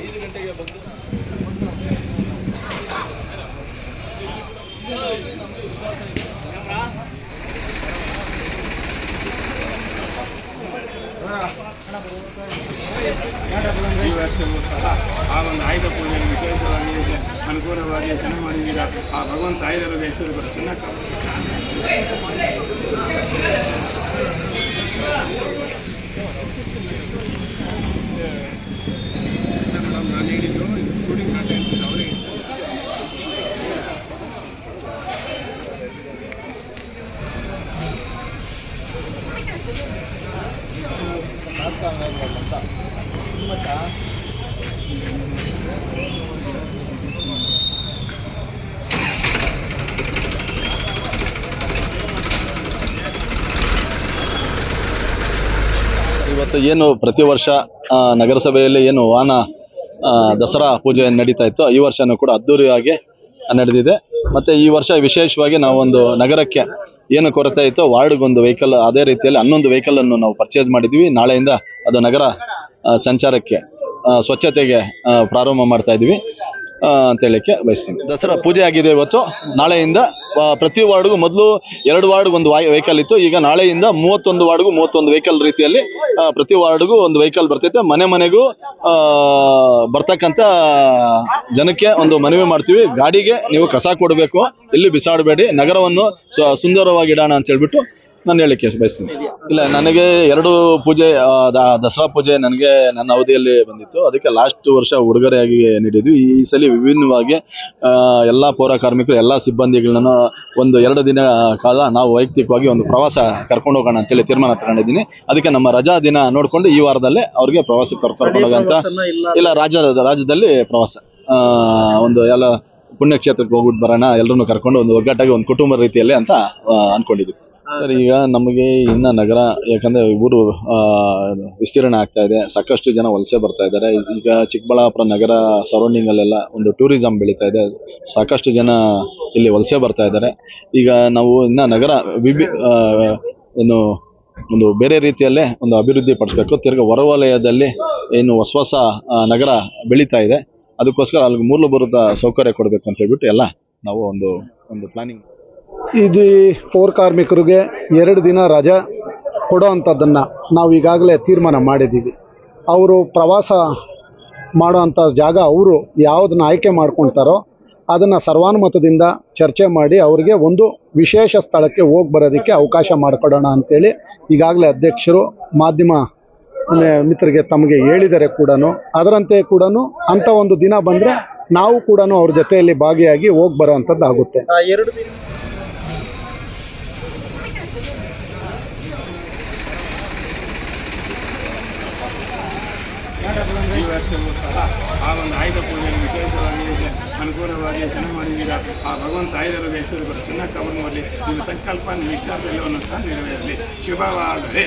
ಈ ವರ್ಷವೂ ಸಹ ಆ ಒಂದು ಆಯುಧ ಪೂಜೆಯನ್ನು ವಿಶೇಷವಾಗಿ ಅನುಕೂಲವಾಗಿ ಚೆನ್ನಾಗಿ ಮಾಡಿದ್ದೀರಾ. ಆ ಭಗವಂತ ಆಯುಧರಿಗೆ ಹೆಸರು ಬರುತ್ತೆ ಮೇಡಮ್. ನಾನು ಹೇಳಿದ್ದು ಶೂಟಿಂಗ್ ಮಾಡ್ತಾ ಇದ್ದೀನಿ ಅವರಿಗೆ. ಇವತ್ತು ಏನು ಪ್ರತಿ ವರ್ಷ ನಗರಸಭೆಯಲ್ಲಿ ಏನು ವಾಹನ ದಸರಾ ಪೂಜೆ ನಡೀತಾ ಇತ್ತು, ಈ ವರ್ಷನೂ ಕೂಡ ಅದ್ದೂರಿಯಾಗಿ ನಡೆದಿದೆ. ಮತ್ತು ಈ ವರ್ಷ ವಿಶೇಷವಾಗಿ ನಾವೊಂದು ನಗರಕ್ಕೆ ಏನು ಕೊರತೆ ಇತ್ತು, ವಾರ್ಡ್ಗೊಂದು ವೆಹಿಕಲ್, ಅದೇ ರೀತಿಯಲ್ಲಿ 11 ವೆಹಿಕಲನ್ನು ನಾವು ಪರ್ಚೇಸ್ ಮಾಡಿದ್ವಿ. ನಾಳೆಯಿಂದ ಅದು ನಗರ ಸಂಚಾರಕ್ಕೆ ಸ್ವಚ್ಛತೆಗೆ ಪ್ರಾರಂಭ ಮಾಡ್ತಾ ಇದ್ವಿ ಅಂತ ಹೇಳಲಿಕ್ಕೆ ಬಯಸ್ತೀನಿ. ದಸರಾ ಪೂಜೆ ಆಗಿದೆ ಇವತ್ತು. ನಾಳೆಯಿಂದ ಪ್ರತಿ ವಾರ್ಡ್ಗೂ ಮೊದಲು 2 ವಾರ್ಡ್ಗೆ ಒಂದು ವೆಹಿಕಲ್ ಇತ್ತು. ಈಗ ನಾಳೆಯಿಂದ 31 ವಾರ್ಡ್ಗೂ 31 ವೆಹಿಕಲ್ ರೀತಿಯಲ್ಲಿ ಪ್ರತಿ ವಾರ್ಡ್ಗೂ ಒಂದು ವೆಹಿಕಲ್ ಬರ್ತೈತೆ. ಮನೆ ಮನೆಗೂ ಬರ್ತಕ್ಕಂಥ ಜನಕ್ಕೆ ಒಂದು ಮನವಿ ಮಾಡ್ತೀವಿ, ಗಾಡಿಗೆ ನೀವು ಕಸ ಕೊಡಬೇಕು, ಎಲ್ಲಿ ಬಿಸಾಡಬೇಡಿ, ನಗರವನ್ನು ಸುಂದರವಾಗಿ ಇಡೋಣ ಅಂತ ಹೇಳ್ಬಿಟ್ಟು ನಾನು ಹೇಳಲಿಕ್ಕೆ ಬಯಸ್ತೀನಿ. ಇಲ್ಲ, ನನಗೆ 2 ಪೂಜೆ, ದಸರಾ ಪೂಜೆ ನನಗೆ ನನ್ನ ಅವಧಿಯಲ್ಲಿ ಬಂದಿತ್ತು. ಅದಕ್ಕೆ ಲಾಸ್ಟ್ ವರ್ಷ ಉಡುಗೊರೆಯಾಗಿ ನೀಡಿದ್ವಿ. ಈ ಸಲ ವಿಭಿನ್ನವಾಗಿ ಎಲ್ಲ ಪೌರ ಕಾರ್ಮಿಕರು, ಎಲ್ಲ ಸಿಬ್ಬಂದಿಗಳನ್ನ ಒಂದು 2 ದಿನ ಕಾಲ ನಾವು ವೈಯಕ್ತಿಕವಾಗಿ ಒಂದು ಪ್ರವಾಸ ಕರ್ಕೊಂಡು ಹೋಗೋಣ ಅಂತೇಳಿ ತೀರ್ಮಾನ ತಗೊಂಡಿದ್ದೀನಿ. ಅದಕ್ಕೆ ನಮ್ಮ ರಜಾ ದಿನ ನೋಡಿಕೊಂಡು ಈ ವಾರದಲ್ಲೇ ಅವ್ರಿಗೆ ಪ್ರವಾಸಕ್ಕೆ ಕರ್ಕೊಂಡು ಹೋಗೋಂತ ಇಲ್ಲ, ರಾಜ್ಯದಲ್ಲಿ ಪ್ರವಾಸ ಒಂದು ಎಲ್ಲ ಪುಣ್ಯಕ್ಷೇತ್ರಕ್ಕೆ ಹೋಗ್ಬಿಟ್ಟು ಬರೋಣ, ಎಲ್ಲರನ್ನು ಕರ್ಕೊಂಡು ಒಂದು ಒಗ್ಗಟ್ಟಾಗಿ ಒಂದು ಕುಟುಂಬ ರೀತಿಯಲ್ಲಿ ಅಂತ ಅಂದ್ಕೊಂಡಿದ್ವಿ. ಸರ್, ಈಗ ನಮಗೆ ಇನ್ನು ನಗರ, ಯಾಕಂದರೆ ಊರು ವಿಸ್ತೀರ್ಣ ಆಗ್ತಾ ಇದೆ, ಸಾಕಷ್ಟು ಜನ ವಲಸೆ ಬರ್ತಾ ಇದ್ದಾರೆ. ಈಗ ಚಿಕ್ಕಬಳ್ಳಾಪುರ ನಗರ ಸರೌಂಡಿಂಗಲ್ಲೆಲ್ಲ ಒಂದು ಟೂರಿಸಂ ಬೆಳೀತಾ ಇದೆ, ಸಾಕಷ್ಟು ಜನ ಇಲ್ಲಿ ವಲಸೆ ಬರ್ತಾ ಇದ್ದಾರೆ. ಈಗ ನಾವು ಇನ್ನು ನಗರ ಏನು ಒಂದು ಬೇರೆ ರೀತಿಯಲ್ಲೇ ಒಂದು ಅಭಿವೃದ್ಧಿ ಪಡಿಸ್ಬೇಕು. ತಿರ್ಗಿ ಹೊರವಲಯದಲ್ಲಿ ಏನು ಹೊಸ ನಗರ ಬೆಳೀತಾ ಇದೆ, ಅದಕ್ಕೋಸ್ಕರ ಅಲ್ಲಿಗೆ ಮೂಲಭೂತ ಸೌಕರ್ಯ ಕೊಡಬೇಕು ಅಂತ ಹೇಳ್ಬಿಟ್ಟು ಎಲ್ಲ ನಾವು ಒಂದು ಪ್ಲಾನಿಂಗ್. ಇದು ಪೌರ ಕಾರ್ಮಿಕರಿಗೆ 2 ದಿನ ರಜೆ ಕೊಡೋ ಅಂಥದ್ದನ್ನು ನಾವು ಈಗಾಗಲೇ ತೀರ್ಮಾನ ಮಾಡಿದ್ದೀವಿ. ಅವರು ಪ್ರವಾಸ ಮಾಡೋ ಅಂಥ ಜಾಗ ಅವರು ಯಾವುದನ್ನು ಆಯ್ಕೆ ಮಾಡ್ಕೊಳ್ತಾರೋ ಅದನ್ನು ಸರ್ವಾನುಮತದಿಂದ ಚರ್ಚೆ ಮಾಡಿ ಅವರಿಗೆ ಒಂದು ವಿಶೇಷ ಸ್ಥಳಕ್ಕೆ ಹೋಗಿ ಬರೋದಕ್ಕೆ ಅವಕಾಶ ಮಾಡಿಕೊಡೋಣ ಅಂಥೇಳಿ ಈಗಾಗಲೇ ಅಧ್ಯಕ್ಷರು ಮಾಧ್ಯಮ ಮಿತ್ರರಿಗೆ ತಮಗೆ ಹೇಳಿದರೆ ಕೂಡ ಅದರಂತೆ ಕೂಡ ಅಂಥ ಒಂದು ದಿನ ಬಂದರೆ ನಾವು ಕೂಡ ಅವ್ರ ಜೊತೆಯಲ್ಲಿ ಭಾಗಿಯಾಗಿ ಹೋಗಿ ಬರೋ ಅಂಥದ್ದು ಆಗುತ್ತೆ. ಈ ವರ್ಷವೂ ಸಹ ಆ ಒಂದು ಆಯುಧ ಪೂಜೆಯನ್ನು ವಿಶೇಷವಾಗಿ ಅನುಕೂಲವಾಗಿ ಚೆನ್ನಾಗಿ ಮಾಡಿದ್ದೀರಾ. ಆ ಭಗವಂತ ಆಯುಧರಿಗೆ ಹೆಸರು ಬರುತ್ತೆ ಚೆನ್ನಾಗಿ ಕವರ್ ಮಾಡಲಿ. ನಿಮ್ಮ ಸಂಕಲ್ಪ, ನಿಮ್ಮ ಇಷ್ಟಾರ್ಥೆಲ್ಲವನ್ನು ಸಹ ನೆರವೇರಲಿ. ಶುಭವಾಗಲಿ.